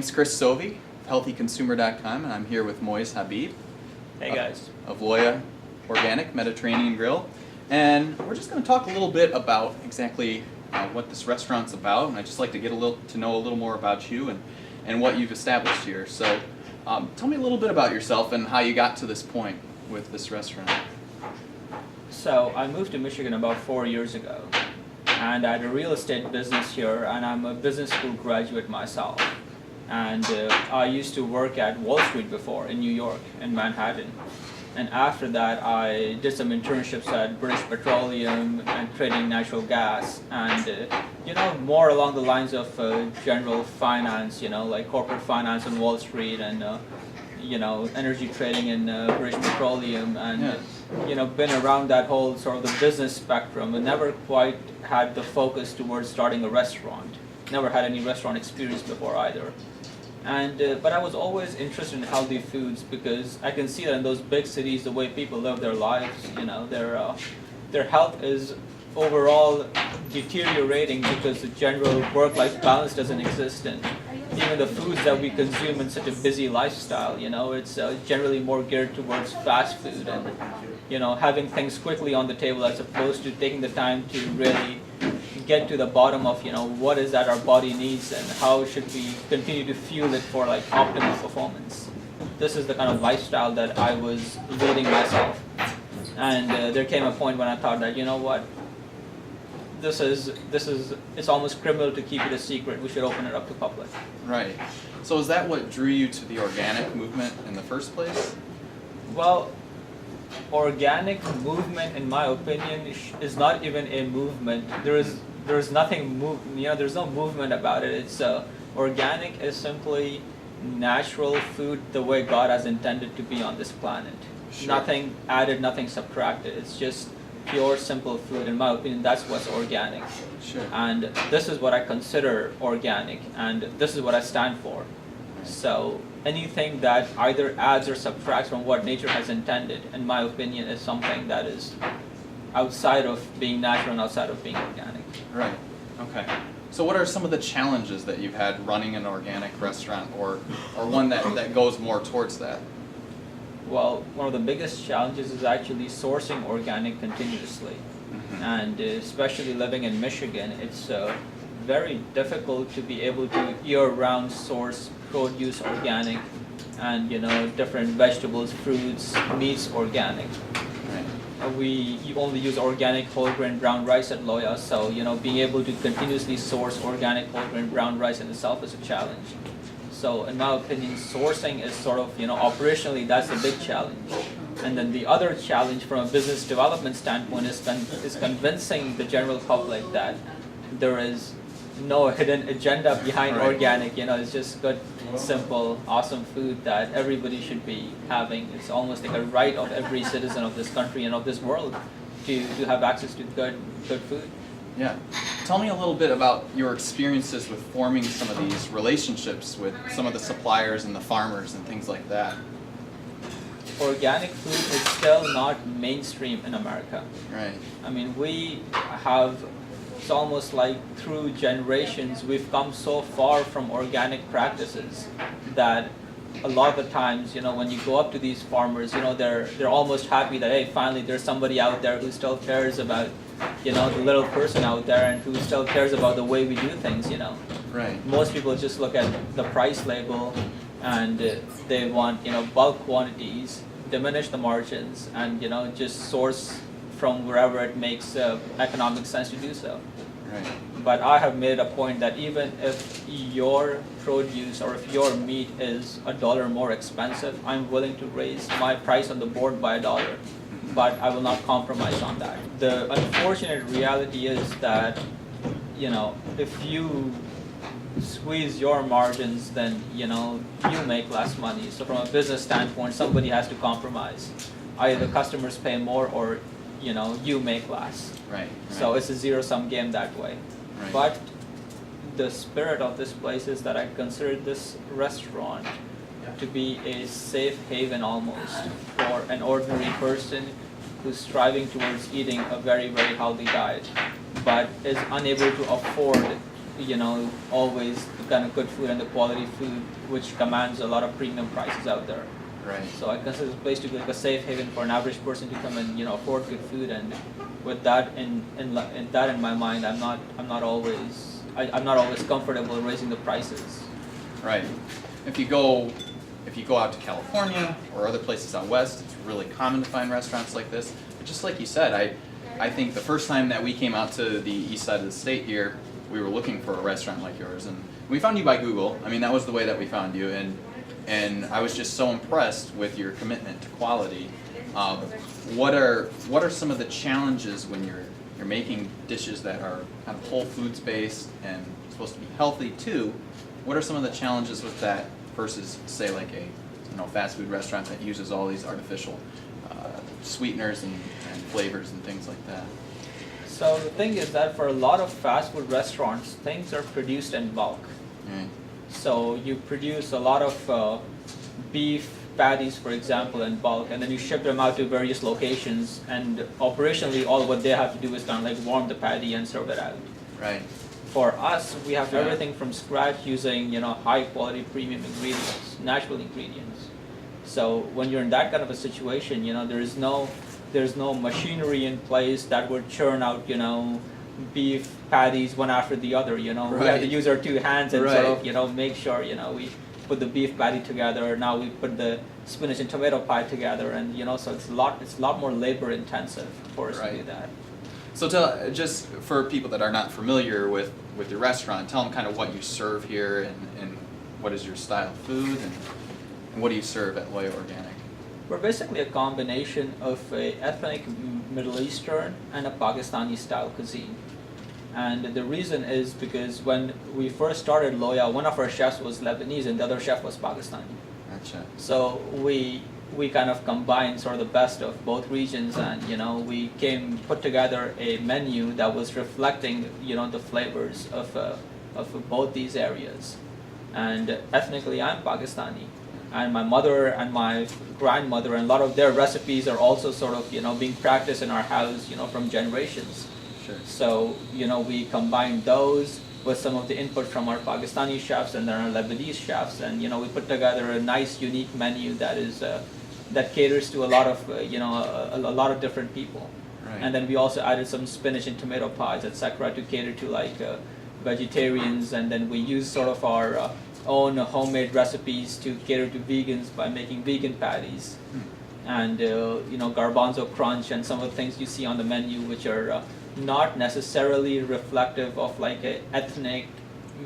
name's Chris Sovey, healthyconsumer.com, and I'm here with Moiz Habib. Hey guys. Of Loya Organic Mediterranean Grill. And we're just going to talk a little bit about exactly what this restaurant's about, and I'd just like to get to know a little more about you and what you've established here. So tell me a little bit about yourself and how you got to this point with this restaurant. So I moved to Michigan about 4 years ago, and I had a real estate business here, and I'm a business school graduate myself. And I used to work at Wall Street before in New York, in Manhattan. And after that, I did some internships at British Petroleum and trading natural gas, and more along the lines of general finance, like corporate finance on Wall Street, and energy trading in British Petroleum, and been around that whole sort of the business spectrum, and never quite had the focus towards starting a restaurant. Never had any restaurant experience before either. And but I was always interested in healthy foods, because I can see that in those big cities, the way people live their lives, their health is overall deteriorating because the general work-life balance doesn't exist, and even the foods that we consume in such a busy lifestyle, it's generally more geared towards fast food and having things quickly on the table, as opposed to taking the time to really get to the bottom of what is that our body needs and how should we continue to fuel it for like optimal performance. This is the kind of lifestyle that I was leading myself, and there came a point when I thought that it's almost criminal to keep it a secret. We should open it up to public. Right. So is that what drew you to the organic movement in the first place? Well, organic movement, in my opinion, is not even a movement. There's nothing there's no movement about it. It's organic is simply natural food the way God has intended to be on this planet. Sure. Nothing added, nothing subtracted. It's just pure, simple food. In my opinion, that's what's organic. Sure. And this is what I consider organic, and this is what I stand for. So anything that either adds or subtracts from what nature has intended, in my opinion, is something that is outside of being natural and outside of being organic. Right. Okay. So what are some of the challenges that you've had running an organic restaurant, or one that goes more towards that? Well, one of the biggest challenges is actually sourcing organic continuously. Mm-hmm. And especially living in Michigan, it's very difficult to be able to year-round source produce organic, and different vegetables, fruits, meats organic. Right. You only use organic whole grain brown rice at Loya, so being able to continuously source organic whole grain brown rice in itself is a challenge. So in my opinion, sourcing is sort of operationally that's the big challenge. And then the other challenge from a business development standpoint is convincing the general public that there is no hidden agenda behind right. Organic. It's just good, simple, awesome food that everybody should be having. It's almost like a right of every citizen of this country and of this world to have access to good food. Yeah. Tell me a little bit about your experiences with forming some of these relationships with some of the suppliers and the farmers and things like that. Organic food is still not mainstream in America. Right. I mean, it's almost like through generations we've come so far from organic practices that a lot of the times, when you go up to these farmers, they're almost happy that, hey, finally there's somebody out there who still cares about, the little person out there, and who still cares about the way we do things, Right. Most people just look at the price label, and they want, bulk quantities, diminish the margins, and, just source from wherever it makes economic sense to do so. Right. But I have made a point that even if your produce or if your meat is $1 more expensive, I'm willing to raise my price on the board by $1, but I will not compromise on that. The unfortunate reality is that, if you squeeze your margins, then, you make less money. So from a business standpoint, somebody has to compromise. Either the customers pay more, or you make less. Right. So it's a zero-sum game that way. Right. But the spirit of this place is that I consider this restaurant to be a safe haven almost for an ordinary person who's striving towards eating a very, very healthy diet, but is unable to afford always the kind of good food and the quality food which commands a lot of premium prices out there. Right. So I consider it's a place to be like a safe haven for an average person to come and afford good food. And with that in my mind, I'm not always comfortable raising the prices. Right. If you go out to California or other places out west, it's really common to find restaurants like this. But just like you said, I think the first time that we came out to the east side of the state here, we were looking for a restaurant like yours, and we found you by Google. I mean, that was the way that we found you, and I was just so impressed with your commitment to quality. What are some of the challenges when you're making dishes that are kind of whole foods based and supposed to be healthy too? What are some of the challenges with that versus, say, like a fast food restaurant that uses all these artificial sweeteners and flavors and things like that? So the thing is that for a lot of fast food restaurants, things are produced in bulk. Right. So you produce a lot of beef patties, for example, in bulk, and then you ship them out to various locations, and operationally all what they have to do is kind of like warm the patty and serve it out. Right. For us, we have everything from scratch using high quality premium ingredients, natural ingredients. So when you're in that kind of a situation, there's no machinery in place that would churn out beef patties one after the other. We have to use our two hands and sort of make sure we put the beef patty together. Now we put the spinach and tomato pie together, and so it's a lot more labor intensive for us to do that. So just for people that are not familiar with your restaurant, tell them kind of what you serve here and what is your style of food and what do you serve at Loya Organic? We're basically a combination of a ethnic Middle Eastern and a Pakistani style cuisine. And the reason is because when we first started Loya, one of our chefs was Lebanese and the other chef was Pakistani. Gotcha. So we kind of combined sort of the best of both regions, and we put together a menu that was reflecting the flavors of both these areas. And ethnically, I'm Pakistani, and my mother and my grandmother and a lot of their recipes are also sort of being practiced in our house from generations. Sure. So we combined those with some of the input from our Pakistani chefs and then our Lebanese chefs, and we put together a nice, unique menu that is that caters to a lot of a lot of different people. Right. And then we also added some spinach and tomato pies, etc., to cater to like vegetarians, and then we use sort of our own homemade recipes to cater to vegans by making vegan patties. And garbanzo crunch and some of the things you see on the menu, which are not necessarily reflective of like a ethnic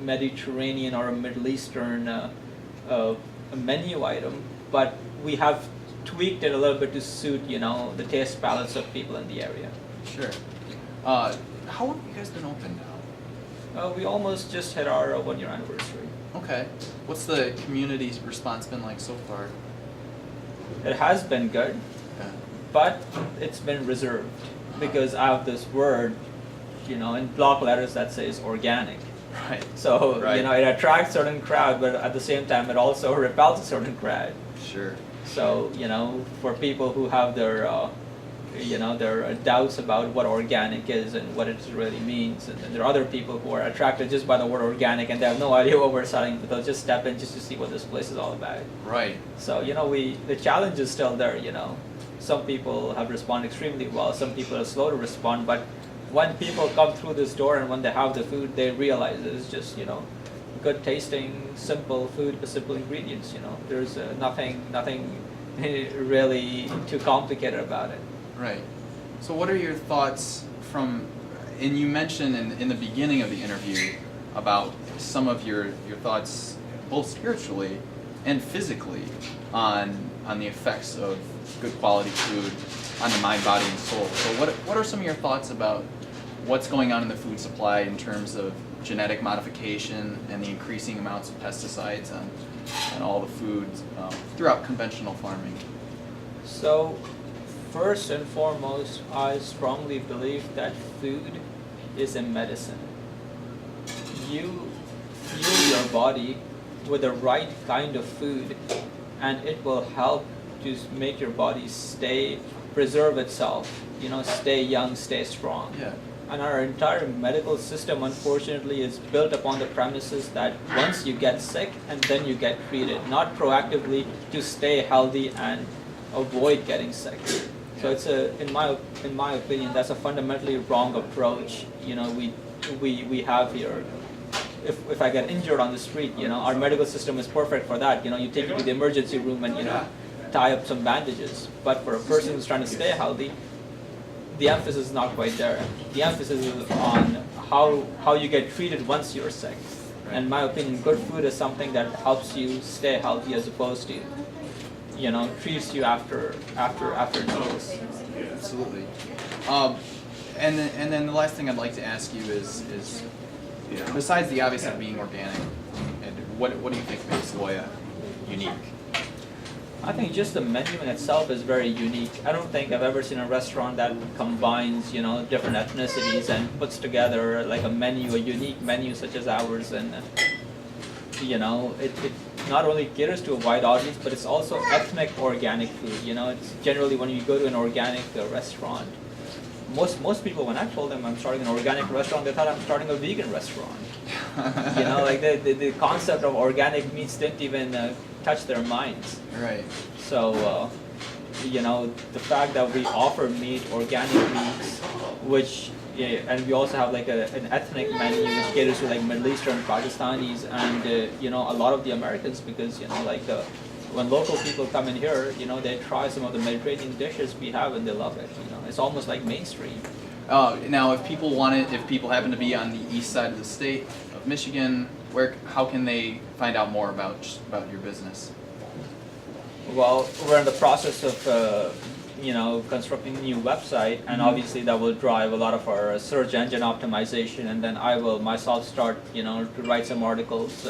Mediterranean or a Middle Eastern a menu item, but we have tweaked it a little bit to suit the taste palates of people in the area. Sure. How long have you guys been open now? We almost just hit our 1-year anniversary. Okay. What's the community response been like so far? It has been good, but it's been reserved because I have this word, in block letters that says organic. Right. So, it attracts a certain crowd, but at the same time it also repels a certain crowd. Sure. So, for people who have their doubts about what organic is and what it really means, and there are other people who are attracted just by the word organic and they have no idea what we're selling, but they'll just step in just to see what this place is all about. Right. So, the challenge is still there, Some people have responded extremely well, some people are slow to respond, but when people come through this door and when they have the food, they realize it's just, good tasting, simple food with simple ingredients, There's nothing really too complicated about it. Right. So what are your thoughts and you mentioned in the beginning of the interview about some of your thoughts, both spiritually and physically, on the effects of good quality food on the mind, body, and soul. So what are some of your thoughts about what's going on in the food supply in terms of genetic modification and the increasing amounts of pesticides on all the foods throughout conventional farming? So, first and foremost, I strongly believe that food is a medicine. You fuel your body with the right kind of food, and it will help to make your body preserve itself, stay young, stay strong. Yeah. And our entire medical system, unfortunately, is built upon the premises that once you get sick and then you get treated, not proactively to stay healthy and avoid getting sick. So it's in my opinion, that's a fundamentally wrong approach. You know, we have here. If I get injured on the street, you know, our medical system is perfect for that. You know, you take it to the emergency room and, you know, tie up some bandages. But for a person who's trying to stay healthy, the emphasis is not quite there. The emphasis is on how you get treated once you're sick. And in my opinion, good food is something that helps you stay healthy as opposed to, you know, treats you after meals. Absolutely. And then the last thing I'd like to ask you is besides the obvious of being organic, and what do you think makes Loya unique? I think just the menu in itself is very unique. I don't think I've ever seen a restaurant that combines, you know, different ethnicities and puts together like a menu, a unique menu such as ours. And you know, it not only caters to a wide audience, but it's also ethnic organic food. You know, it's generally when you go to an organic restaurant, most people, when I told them I'm starting an organic restaurant, they thought I'm starting a vegan restaurant. You know, like the concept of organic meats didn't even touch their minds. Right. So, you know, the fact that we offer meat, organic meats, which, and we also have like an ethnic menu which caters to like Middle Eastern, Pakistanis, and you know, a lot of the Americans, because, you know, like when local people come in here, you know, they try some of the Mediterranean dishes we have and they love it. You know, it's almost like mainstream. Now, if people happen to be on the east side of the state of Michigan, how can they find out more about your business? Well, we're in the process of you know, constructing a new website, and obviously that will drive a lot of our search engine optimization, and then I will myself start, you know, to write some articles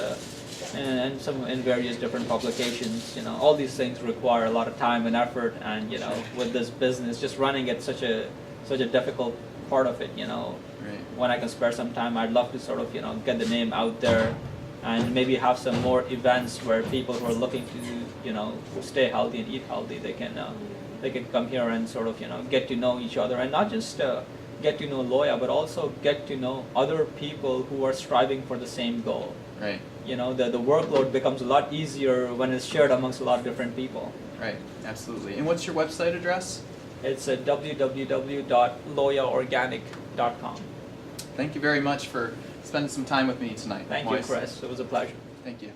and some in various different publications. You know, all these things require a lot of time and effort, and, you know, with this business, just running it such a difficult part of it, you know. Right. When I can spare some time, I'd love to sort of, you know, get the name out there and maybe have some more events where people who are looking to, you know, stay healthy and eat healthy, they can come here and sort of, you know, get to know each other, and not just get to know Loya, but also get to know other people who are striving for the same goal. Right. You know, the workload becomes a lot easier when it's shared amongst a lot of different people. Right. Absolutely. And what's your website address? It's www.loyaorganic.com. Thank you very much for spending some time with me tonight. Thank Moiz. you, Chris. It was a pleasure. Thank you.